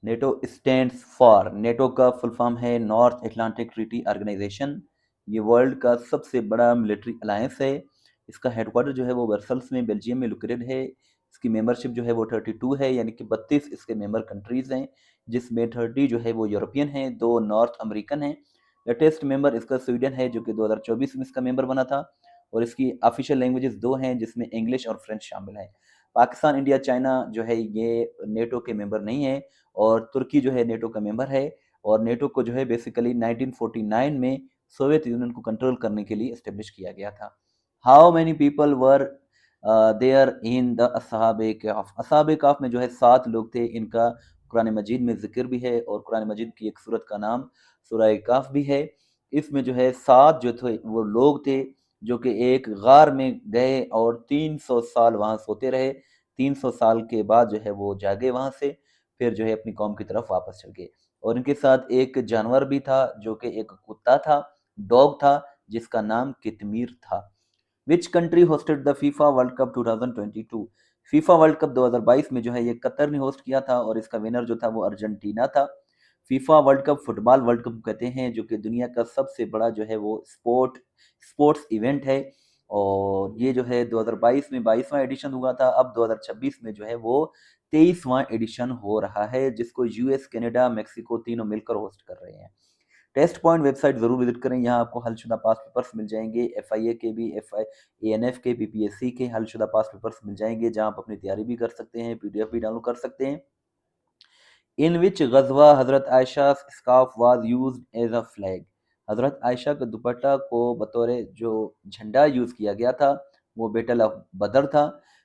NATO stands for, NATO का full form है north Atlantic treaty organisation. ये world का सबसे बड़ा मिलिट्री अलायंस है। इसका हेडक्वार्टर जो है वो ब्रसल्स में बेल्जियम में लोकेटेड है। इसकी मेंबरशिप जो है वो 32 है, यानी कि 32 इसके मेंबर कंट्रीज हैं, जिसमें 30 जो है वो यूरोपियन हैं, 2 नॉर्थ अमेरिकन हैं। लेटेस्ट मेंबर इसका स्वीडन है, जो कि 2024 में इसका मेंबर बना था। और इसकी ऑफिशियल लैंग्वेजेस 2 हैं, जिसमें इंग्लिश और फ्रेंच शामिल है। पाकिस्तान, इंडिया, चाइना जो है ये नेटो के मेंबर नहीं है, और तुर्की जो है नेटो का मेंबर है। और नेटो को जो है बेसिकली 1949 में सोवियत यूनियन को कंट्रोल करने के लिए एस्टेब्लिश किया गया था। How many people were there in the असहाबे काफ, असहाबे काफ में जो है 7 लोग थे। इनका कुरान मजीद में जिक्र भी है, और कुरान मजीद की एक सूरत का नाम सूरह काफ भी है। इसमें जो है 7 जो थे वो लोग थे, जो कि एक गार में गए और 300 साल वहां सोते रहे। 300 साल के बाद जो है वो जागे वहां से, फिर जो है अपनी कौम की तरफ वापस चल गए। और इनके साथ एक जानवर भी था, जो कि एक कुत्ता था, डॉग था, जिसका नाम कितमीर था। Which country hosted the FIFA world cup 2022? FIFA world cup 2022 में जो है ये कतर ने होस्ट किया था, और इसका विनर जो था वो अर्जेंटीना था। FIFA world cup football world cup कहते हैं, जो कि दुनिया का सबसे बड़ा जो है वो स्पोर्ट्स इवेंट है। और ये जो है 2022 में 22वां एडिशन हुआ था। अब 2026 में जो है वो 23वां एडिशन हो रहा है, जिसको यूएस, कनाडा, मेक्सिको तीनों मिलकर होस्ट कर रहे हैं। टेस्ट पॉइंट वेबसाइट जरूर विजिट करें, यहाँ आपको हलशुदा पास पेपर्स मिल जाएंगे। एफआईए के भी, एएनएफ के, पीपीएससी के हलशुदा पास पेपर्स मिल जाएंगे, जहाँ आप अपनी तैयारी भी कर सकते हैं, पीडीएफ भी डाउनलोड कर सकते हैं। इन विच गजवा हजरत Aisha scarf was used as a flag? हजरत आयशा के दुपट्टा को बतौर जो झंडा यूज किया गया था, वो बैटल ऑफ बदर था।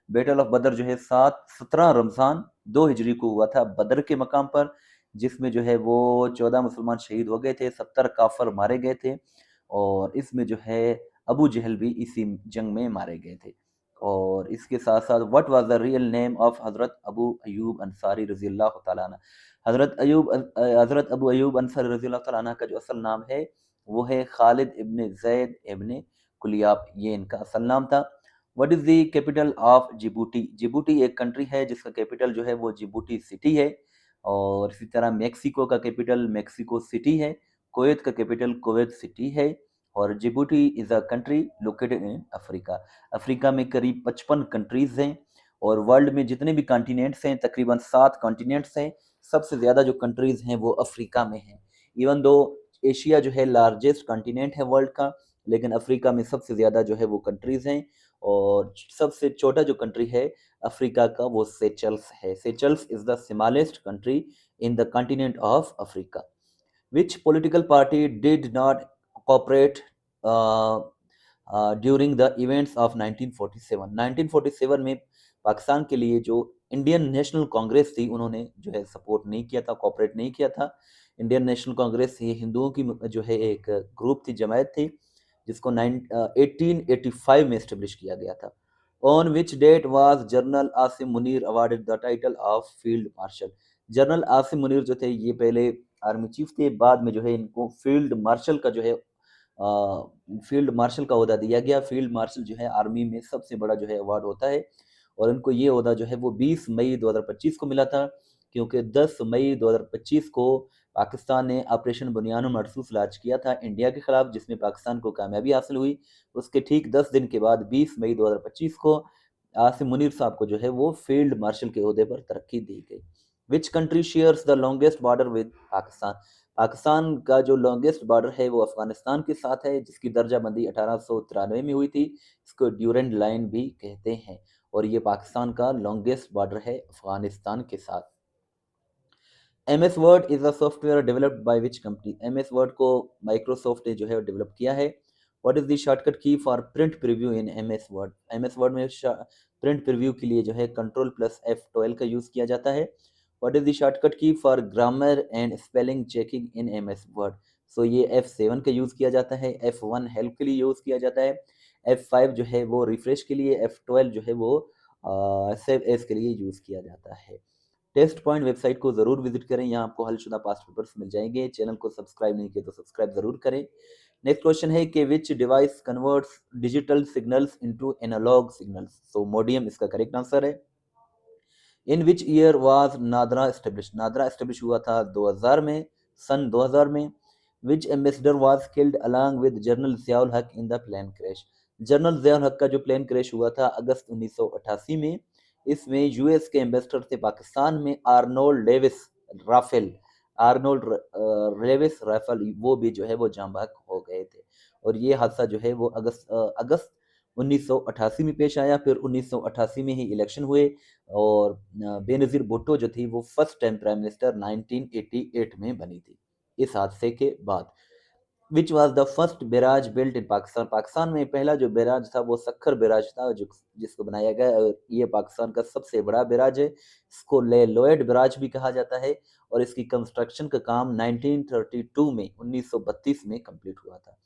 बैटल ऑफ बदर जो है 17 रमजान 2 हिजरी को हुआ था बदर के मकाम पर, जिसमें जो है वो 14 मुसलमान शहीद हो गए थे, 70 काफर मारे गए थे। और इसमें जो है अबू जहल भी इसी जंग में मारे गए थे। और इसके साथ साथ what was the real name of हजरत अबू अयूब अंसारी रजी अल्लाह तआला अन्हु? हजरत अबू अयूब अंसारी रजी अल्लाह तआला अन्हु का जो असल नाम है वो है खालिद इब्न जैद इब्न कुलियाब, ये इनका असल नाम था। What is the capital of Djibouti? Djibouti एक कंट्री है जिसका कैपिटल जो है वो जिबूटी सिटी है। और इसी तरह मेक्सिको का कैपिटल मेक्सिको सिटी है। कुवैत का कैपिटल कुवैत सिटी है। और Djibouti is a country located in Africa. Africa में करीब 55 कंट्रीज हैं। और वर्ल्ड में जितने भी कॉन्टिनेंट्स हैं, तकरीबन 7 कॉन्टिनेंट्स हैं। सबसे ज़्यादा जो कंट्रीज हैं वो अफ्रीका में हैं। इवन दो एशिया जो है लार्जेस्ट कॉन्टिनेंट है वर्ल्ड का, लेकिन अफ्रीका में सबसे ज़्यादा जो है वो कंट्रीज हैं। और सबसे छोटा जो कंट्री है अफ्रीका का वो सेचल्स है। Seychelles is the smallest country in the continent of Africa. Which political party did not cooperate uh, during the events of 1947? 1947 में पाकिस्तान के लिए जो इंडियन नेशनल कांग्रेस थी, उन्होंने जो है सपोर्ट नहीं किया था, कॉपरेट नहीं किया था। इंडियन नेशनल कांग्रेस ये हिंदुओं की जो है एक ग्रुप थी, जमायत थी, जिसको 1885 में इस्टेब्लिश किया गया था। On which date was General Asim Munir awarded the title of field marshal? General Asim Munir जो थे ये पहले आर्मी चीफ थे, बाद में जो है इनको फील्ड मार्शल का जो है फील्ड मार्शल का ओहदा दिया गया। फील्ड मार्शल जो है आर्मी में सबसे बड़ा जो है अवार्ड होता है। और इनको ये ओहदा जो है वो 20 मई 2025 को मिला था, क्योंकि 10 मई 2025 को पाकिस्तान ने ऑपरेशन बुनियान मरसूस लॉन्च किया था इंडिया के खिलाफ, जिसमें पाकिस्तान को कामयाबी हासिल हुई। उसके ठीक 10 दिन के बाद 20 मई 2025 को आसिम मुनीर साहब को जो है वो फील्ड मार्शल के ओहदे पर तरक्की दी गई। Which country shares the longest border with Pakistan? Pakistan का जो लॉन्गेस्ट बॉर्डर है वो अफगानिस्तान के साथ है, जिसकी दर्जाबंदी 1893 में हुई थी। इसको ड्यूरेंट लाइन भी कहते हैं। और ये पाकिस्तान का लॉन्गेस्ट बॉर्डर है अफगानिस्तान के साथ। M S Word is a software developed by which company? M S Word को माइक्रोसॉफ्ट ने जो है डेवलप किया है। What is the shortcut key for print preview in M S Word? M S Word में प्रिंट प्रीव्यू के लिए जो है कंट्रोल प्लस F12 का यूज़ किया जाता है। What is the shortcut key for grammar and spelling checking in M S Word? So ये F7 का यूज़ किया जाता है। F1 हेल्प के लिए यूज़ किया जाता है। F5 जो है वो रिफ्रेश के लिए, F12 जो है वो सेव एज के लिए यूज़ किया जाता है। टेस्ट पॉइंट वेबसाइट को जरूर विजिट करें, यहाँ आपको हलशुदा पास्ट पेपर्स मिल जाएंगे। चैनल को सब्सक्राइब नहीं किया तो सब्सक्राइब जरूर करें। नेक्स्ट क्वेश्चन है कि which device converts digital signals into analog signals? So modem इसका करेक्ट आंसर है। In which year was NADRA establish, NADRA establish हुआ था 2000 में, सन 2000 में। Which ambassador was killed along with general Ziaul Haq in the plane crash, general Ziaul Haq का जो प्लेन क्रैश हुआ था अगस्त 1988 में, इसमें यूएस के एम्बेसडर थे पाकिस्तान में आर्नोल्ड डेविस राफेल, रेविस राफेल, वो भी जो है वो जाँ बहक हो गए थे। और ये हादसा जो है वो अगस्त 1988 में पेश आया। फिर 1988 में ही इलेक्शन हुए और बेनज़ीर भुट्टो जो थी वो फर्स्ट टाइम प्राइम मिनिस्टर 1988 में बनी थी इस हादसे के बाद। Which was the first barrage built in Pakistan, Pakistan में पहला जो बैराज था वो सक्खर बैराज था जो जिसको बनाया गया, और ये पाकिस्तान का सबसे बड़ा बैराज है। इसको ले लोएड बैराज भी कहा जाता है और इसकी कंस्ट्रक्शन का काम 1932 में 1932 में कंप्लीट हुआ था।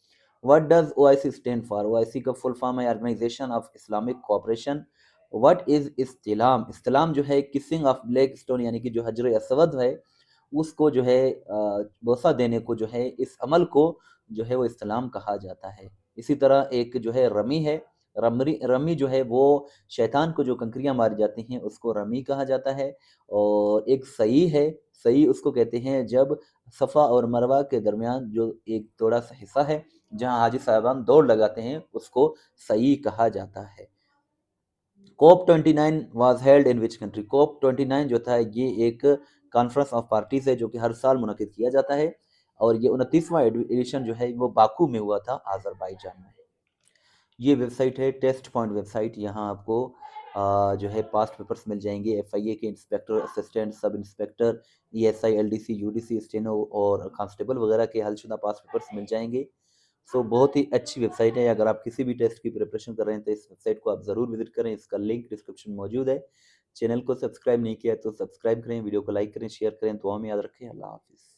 What does OIC stand for, OIC का फुल फॉर्म है Organisation of Islamic Cooperation. What is इस्तिलाम, इस्तिलाम जो है किसिंग ऑफ ब्लैक स्टोन यानी कि जो हजर असवद है उसको जो है बोसा देने को जो है इस अमल को जो है वो इस्लाम कहा जाता है। इसी तरह एक जो है रमी है, रमी जो है वो शैतान को जो कंकरियां मारी जाती हैं उसको रमी कहा जाता है। और एक सही है, सही उसको कहते हैं जब सफ़ा और मरवा के दरमियान जो एक थोड़ा सा हिस्सा है जहां हाजी साहबान दौड़ लगाते हैं उसको सही कहा जाता है। COP 29 was held in which country, COP 29 जो था ये एक कॉन्फ्रेंस ऑफ पार्टीज है जो कि हर साल मुनक्किद किया जाता है और ये 29वां एडिशन जो है वो बाकू में हुआ था अजरबैजान में। ये वेबसाइट है टेस्ट पॉइंट वेबसाइट, यहाँ आपको जो है पास्ट पेपर्स मिल जाएंगे, एफआईए के inspector, assistant, sub inspector, ESI, LDC, UDC, steno और कांस्टेबल वगैरह के हलशुदा पास्ट पेपर्स मिल जाएंगे। सो बहुत ही अच्छी वेबसाइट है, अगर आप किसी भी टेस्ट की प्रिपरेशन कर रहे हैं तो इस वेबसाइट को आप ज़रूर विजिट करें, इसका लिंक डिस्क्रिप्शन में मौजूद है। चैनल को सब्सक्राइब नहीं किया तो सब्सक्राइब करें, वीडियो को लाइक करें, शेयर करें, दुआ में याद रखें। अल्लाह हाफिज़।